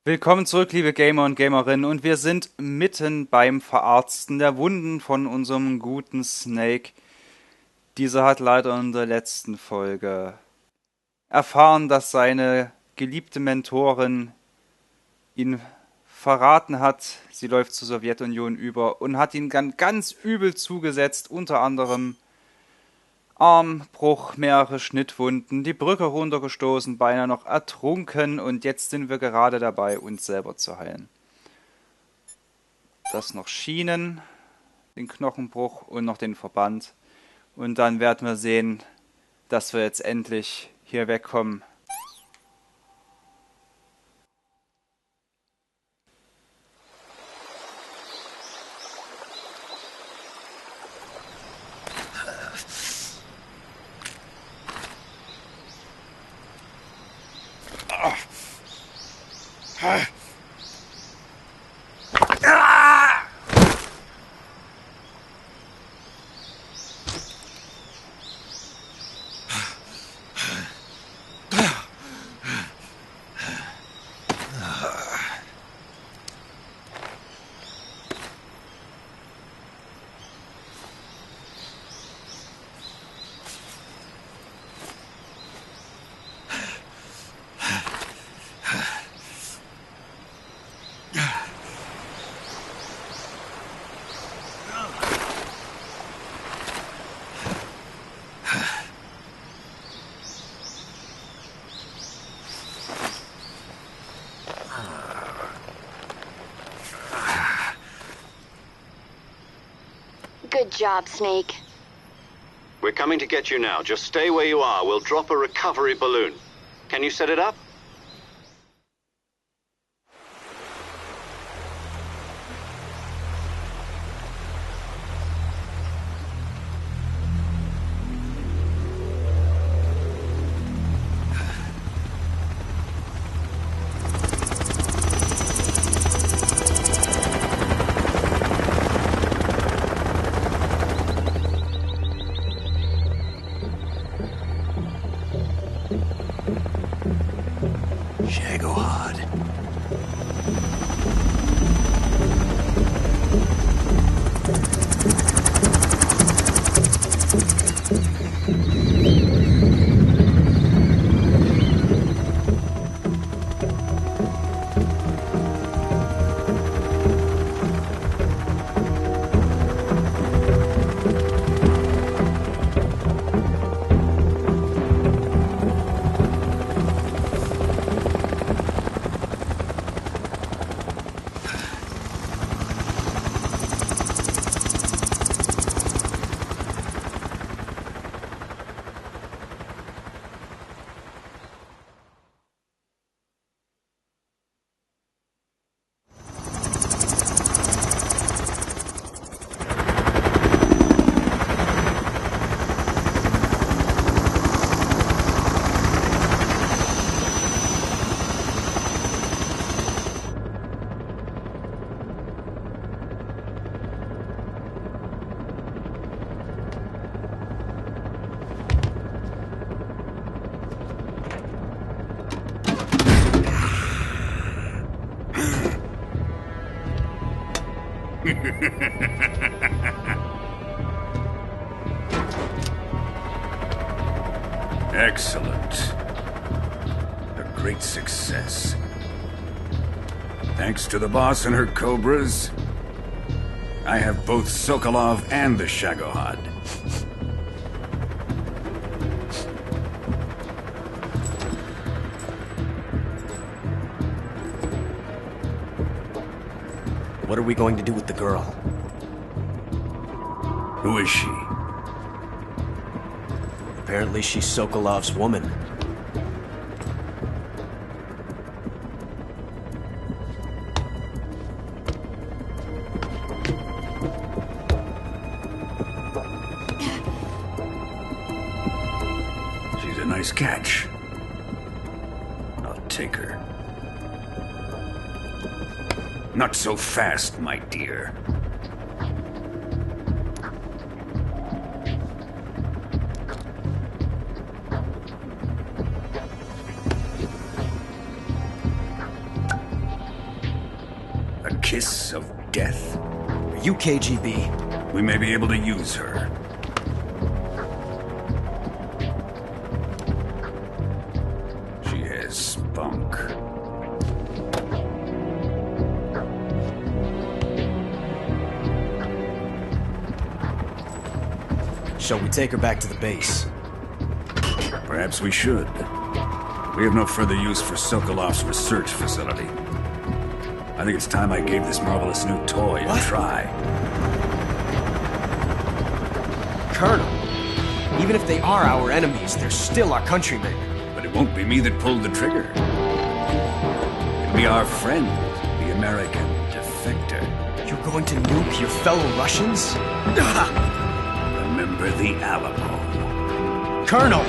Willkommen zurück, liebe Gamer und Gamerinnen, und wir sind mitten beim Verarzten der Wunden von unserem guten Snake. Dieser hat leider in der letzten Folge erfahren, dass seine geliebte Mentorin ihn verraten hat. Sie läuft zur Sowjetunion über und hat ihn ganz übel zugesetzt, unter anderem Armbruch, mehrere Schnittwunden, die Brücke runtergestoßen, beinahe noch ertrunken, und jetzt sind wir gerade dabei, uns selber zu heilen. Das noch Schienen, den Knochenbruch und noch den Verband. Und dann werden wir sehen, dass wir jetzt endlich hier wegkommen. Good job, Snake. We're coming to get you now. Just stay where you are. We'll drop a recovery balloon. Can you set it up? Excellent. A great success. Thanks to the boss and her cobras, I have both Sokolov and the Shagohod. What are we going to do with the girl? Who is she? Apparently she's Sokolov's woman. She's a nice catch. I'll take her. Not so fast, my dear. kiss of death? Are you KGB? We may be able to use her. She has spunk. Shall we take her back to the base? Perhaps we should. We have no further use for Sokolov's research facility. I think it's time I gave this marvelous new toy a try. Colonel, even if they are our enemies, they're still our countrymen. But it won't be me that pulled the trigger. It'll be our friend, the American defector. You're going to nuke your fellow Russians? Remember the Alamo. Colonel!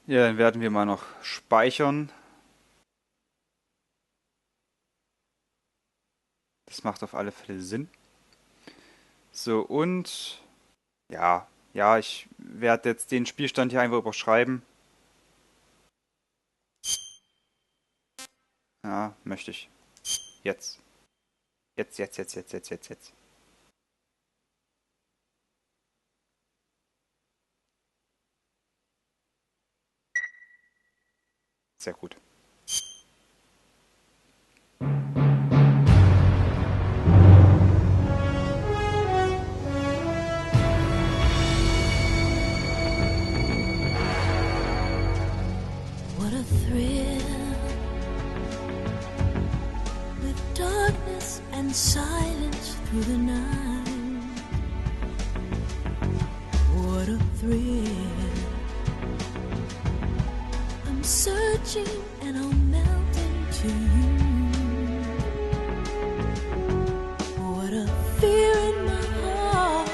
Ja, dann werden wir mal noch speichern. Das macht auf alle Fälle Sinn. So, und ja, ich werde jetzt den Spielstand hier einfach überschreiben. Ja, möchte ich. Jetzt. Jetzt. Sehr gut. What a thrill, with darkness and silence through the night. What a thrill, I'm searching and I'll melt into you. What a fear in my heart,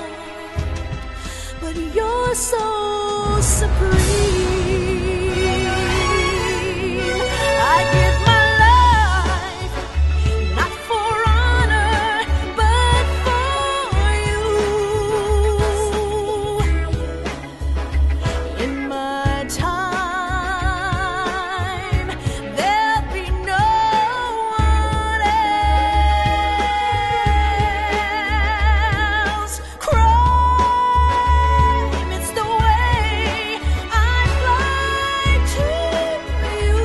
but you're so supreme. I give my life, not for honor, but for you. In my time, there'll be no one else. Crime, it's the way I fly to you.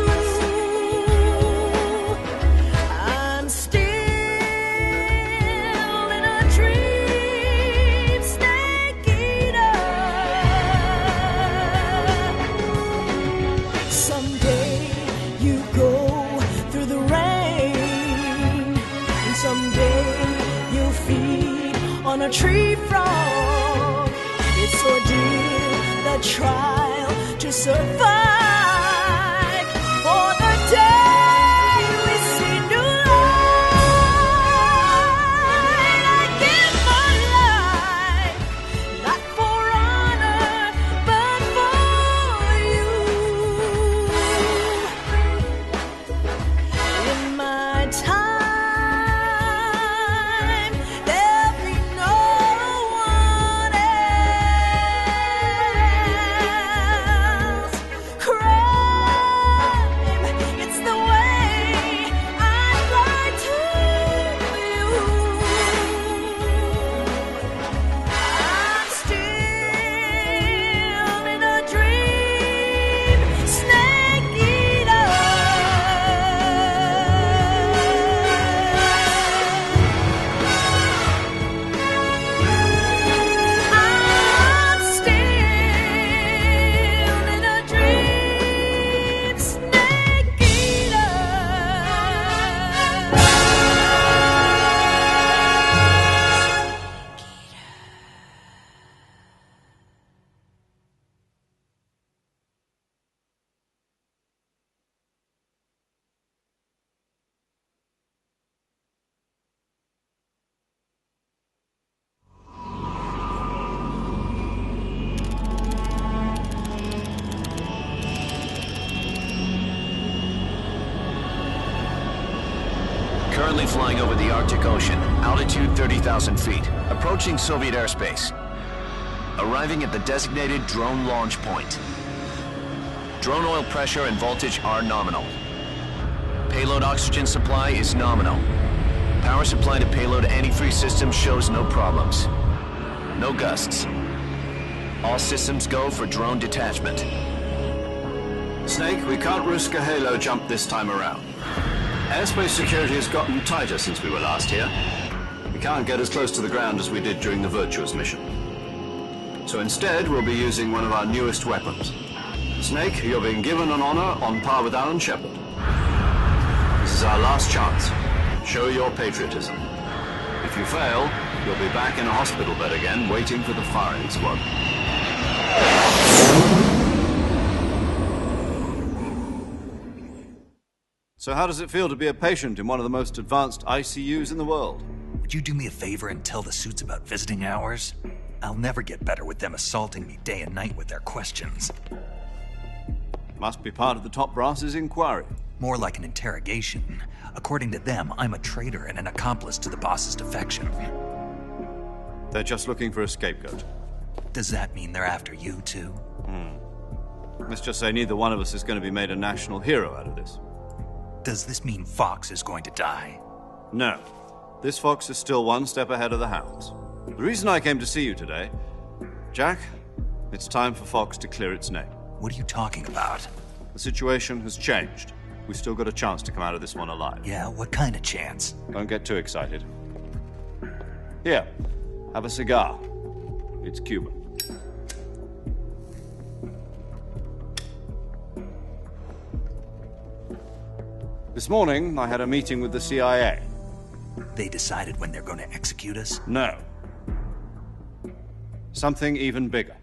I'm still in a dream, snake eater. Someday you go through the rain, and someday you'll feed on a tree frog. It's ordeal, the trial to survive. For the day we see new light, I give my life, not for honor, but for you. In my time, there'll be no one else. Crime, it's the way I fly to you. I'm still in a dream, snake eater. Currently flying over the Arctic Ocean, altitude 30,000 feet, approaching Soviet airspace. Arriving at the designated drone launch point. Drone oil pressure and voltage are nominal. Payload oxygen supply is nominal. Power supply to payload antifreeze system shows no problems. No gusts. All systems go for drone detachment. Snake, we can't risk a halo jump this time around. Airspace security has gotten tighter since we were last here. We can't get as close to the ground as we did during the Virtuous mission. So instead, we'll be using one of our newest weapons. Snake, you're being given an honor on par with Alan Shepard. This is our last chance. Show your patriotism. If you fail, you'll be back in a hospital bed again, waiting for the firing squad. So how does it feel to be a patient in one of the most advanced ICUs in the world? Would you do me a favor and tell the suits about visiting hours? I'll never get better with them assaulting me day and night with their questions. Must be part of the top brass's inquiry. More like an interrogation. According to them, I'm a traitor and an accomplice to the boss's defection. They're just looking for a scapegoat. Does that mean they're after you, too? Let's just say neither one of us is going to be made a national hero out of this. Does this mean Fox is going to die? No. This fox is still one step ahead of the hounds. The reason I came to see you today, Jack, it's time for Fox to clear its name. What are you talking about? The situation has changed. We've still got a chance to come out of this one alive. Yeah, what kind of chance? Don't get too excited. Here, have a cigar. It's Cuban. This morning, I had a meeting with the CIA. They decided when they're going to execute us? No. Something even bigger.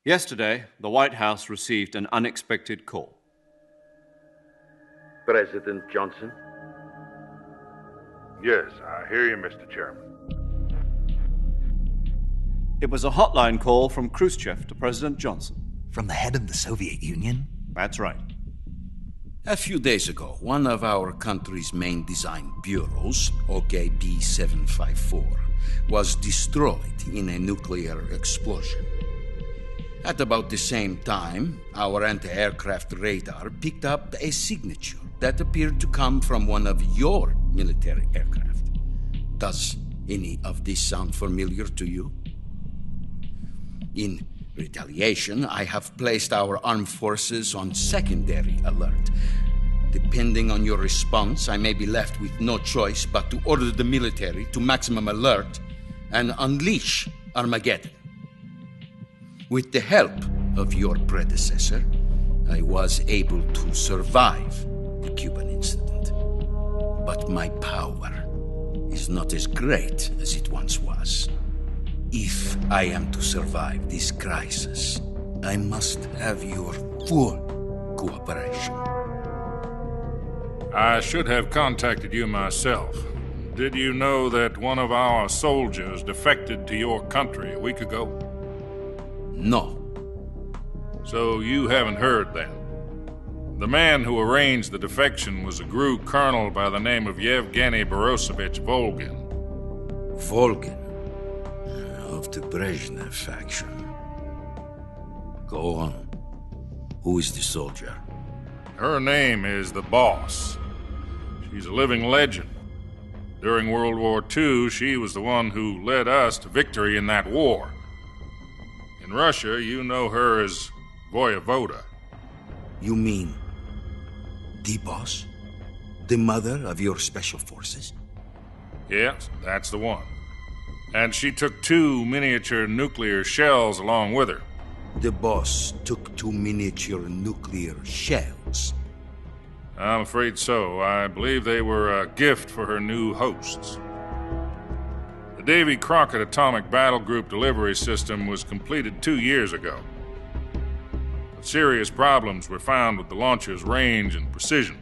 Yesterday, the White House received an unexpected call. President Johnson? Yes, I hear you, Mr. Chairman. It was a hotline call from Khrushchev to President Johnson. From the head of the Soviet Union? That's right. A few days ago, one of our country's main design bureaus, OKB 754, was destroyed in a nuclear explosion. At about the same time, our anti-aircraft radar picked up a signature that appeared to come from one of your military aircraft. Does any of this sound familiar to you? In retaliation, I have placed our armed forces on secondary alert. Depending on your response, I may be left with no choice but to order the military to maximum alert and unleash Armageddon. With the help of your predecessor, I was able to survive the Cuban incident. But my power is not as great as it once was. If I am to survive this crisis, I must have your full cooperation. I should have contacted you myself. Did you know that one of our soldiers defected to your country a week ago? No. So you haven't heard then. The man who arranged the defection was a GRU colonel by the name of Yevgeny Borosovich Volgin. Volgin? Of the Brezhnev faction. Go on. Who is the soldier? Her name is the Boss. She's a living legend. During World War II, she was the one who led us to victory in that war. In Russia, you know her as Voyevoda. You mean the Boss? The mother of your special forces? Yes, that's the one. And she took 2 miniature nuclear shells along with her. The Boss took 2 miniature nuclear shells? I'm afraid so. I believe they were a gift for her new hosts. The Davy Crockett Atomic Battle Group delivery system was completed 2 years ago. But serious problems were found with the launcher's range and precision.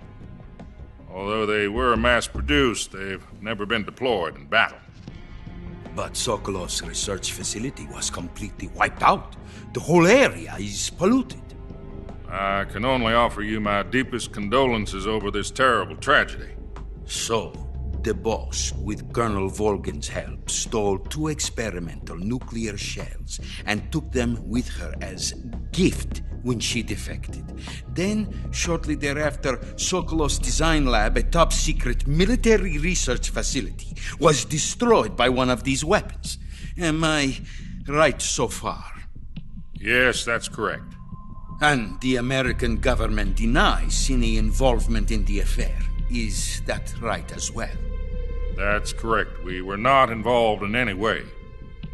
Although they were mass-produced, they've never been deployed in battle. But Sokolov's research facility was completely wiped out. The whole area is polluted. I can only offer you my deepest condolences over this terrible tragedy. So, the boss, with Colonel Volgin's help, stole 2 experimental nuclear shells and took them with her as gift when she defected. Then, shortly thereafter, Sokolov's design lab, a top-secret military research facility, was destroyed by one of these weapons. Am I right so far? Yes, that's correct. And the American government denies any involvement in the affair. Is that right as well? That's correct. We were not involved in any way.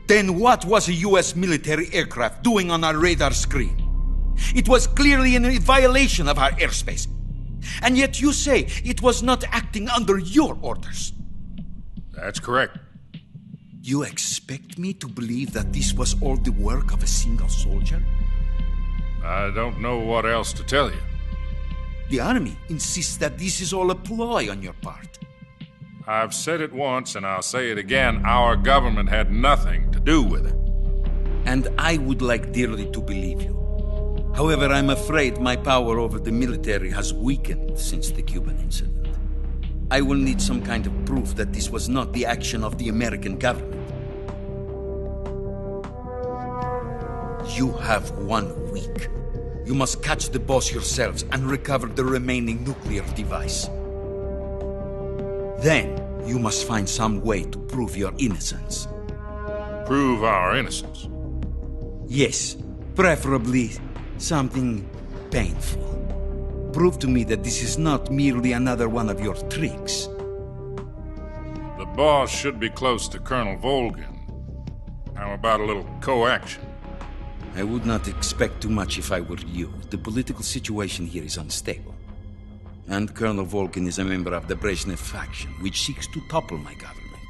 Then what was a U.S. military aircraft doing on our radar screen? It was clearly in violation of our airspace. And yet you say it was not acting under your orders. That's correct. You expect me to believe that this was all the work of a single soldier? I don't know what else to tell you. The army insists that this is all a ploy on your part. I've said it once and I'll say it again. Our government had nothing to do with it. And I would like dearly to believe you. However, I'm afraid my power over the military has weakened since the Cuban incident. I will need some kind of proof that this was not the action of the American government. You have 1 week. You must catch the boss yourselves and recover the remaining nuclear device. Then, you must find some way to prove your innocence. Prove our innocence? Yes, preferably something painful. Prove to me that this is not merely another one of your tricks. The boss should be close to Colonel Volgin. How about a little coaction? I would not expect too much if I were you. The political situation here is unstable. And Colonel Volgin is a member of the Brezhnev faction, which seeks to topple my government.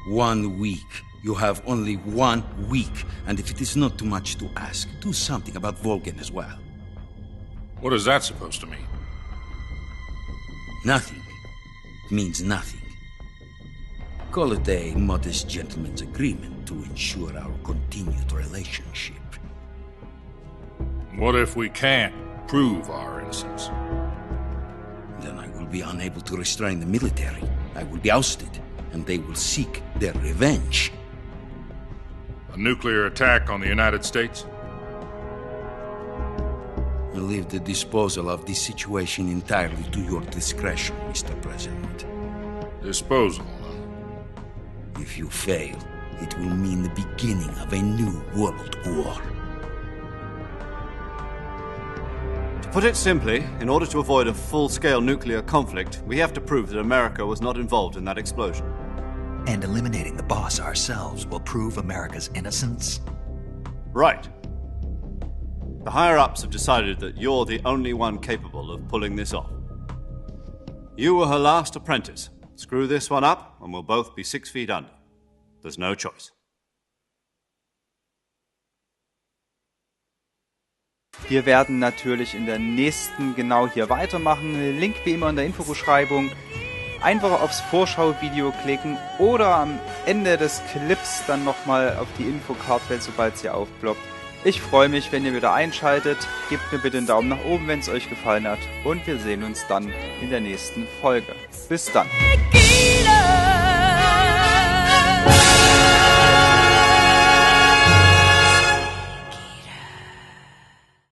1 week. You have only 1 week, and if it is not too much to ask, do something about Volgin as well. What is that supposed to mean? Nothing. It means nothing. Call it a modest gentleman's agreement to ensure our continued relationship. What if we can't prove our innocence? Then I will be unable to restrain the military. I will be ousted, and they will seek their revenge. A nuclear attack on the United States? I leave the disposal of this situation entirely to your discretion, Mr. President. Disposal, huh? If you fail, it will mean the beginning of a new world war. To put it simply, in order to avoid a full-scale nuclear conflict, we have to prove that America was not involved in that explosion. And eliminating the boss ourselves will prove America's innocence? Right. The higher-ups have decided that you're the only one capable of pulling this off. You were her last apprentice. Screw this one up, and we'll both be 6 feet under. There's no choice. Wir werden natürlich in der nächsten genau hier weitermachen. Link wie immer in der Infobeschreibung. Einfach aufs Vorschauvideo klicken oder am Ende des Clips dann nochmal auf die Infokarte, sobald sie aufploppt. Ich freue mich, wenn ihr wieder einschaltet. Gebt mir bitte einen Daumen nach oben, wenn es euch gefallen hat. Und wir sehen uns dann in der nächsten Folge. Bis dann. Tequila.